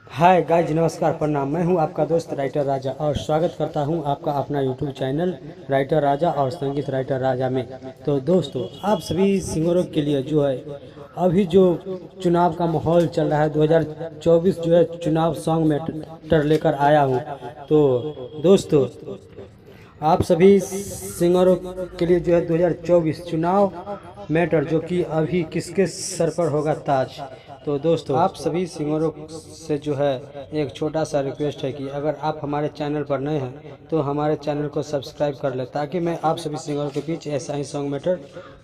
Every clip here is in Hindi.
हाय गाइज, नमस्कार, प्रणाम। मैं हूं आपका दोस्त राइटर राजा और स्वागत करता हूं आपका अपना यूट्यूब चैनल राइटर राजा और संगीत राइटर राजा में। तो दोस्तों, आप सभी सिंगरों के लिए जो है अभी जो चुनाव का माहौल चल रहा है 2024 जो है चुनाव सॉन्ग मैटर लेकर आया हूं। तो दोस्तों, आप सभी सिंगरों के लिए जो है 2024 चुनाव मैटर जो कि अभी किसके सर पर होगा ताज। तो दोस्तों, आप सभी सिंगरों से जो है एक छोटा सा रिक्वेस्ट है कि अगर आप हमारे चैनल पर नए हैं तो हमारे चैनल को सब्सक्राइब कर ले, ताकि मैं आप सभी सिंगरों के बीच ऐसा ही सॉन्ग मैटर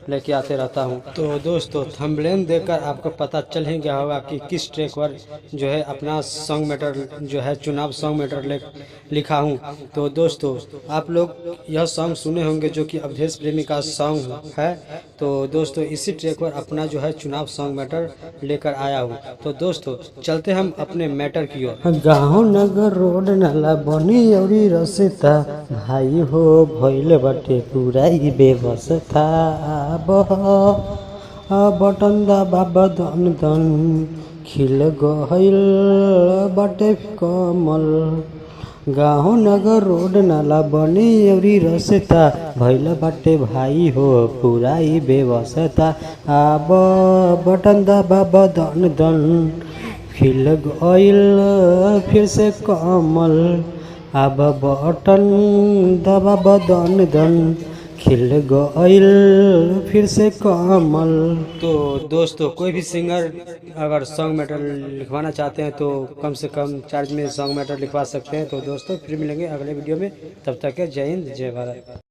लेके आते रहता हूं। तो दोस्तों, थंबनेल देखकर आपको पता चल ही गया होगा कि किस ट्रैक पर जो है अपना सॉन्ग मैटर जो है चुनाव सॉन्ग मैटर लिखा हूं। तो दोस्तों, आप लोग यह सॉन्ग सुने होंगे जो कि अवधेश प्रेमी का सॉन्ग है। तो दोस्तों, इसी ट्रैक पर अपना जो है चुनाव सॉन्ग मैटर लेकर आया हूँ। तो दोस्तों, चलते हम अपने मैटर की ओर। गाँव नगर रोड नाला बनी अउरी रस्ता, भाई हो भइल बाटे पूरा ही बेवस्था। बटन दबाबा दन दन खिल गइल बाटे कमल। गाँव नगर रोड नाला बनी अउरी रस्ता, भइल बाटे भाई हो पूरा ही बेवस्था। अब बटन दबाबा दन दन खिल गइल फिर से कमल। अब बटन दबाबा दन दन खिल गइल फिर से कमल। तो दोस्तों, कोई भी सिंगर अगर सॉन्ग मैटर लिखवाना चाहते हैं तो कम से कम चार्ज में सॉन्ग मैटर लिखवा सकते हैं। तो दोस्तों, फिर मिलेंगे अगले वीडियो में। तब तक के जय हिंद, जय भारत।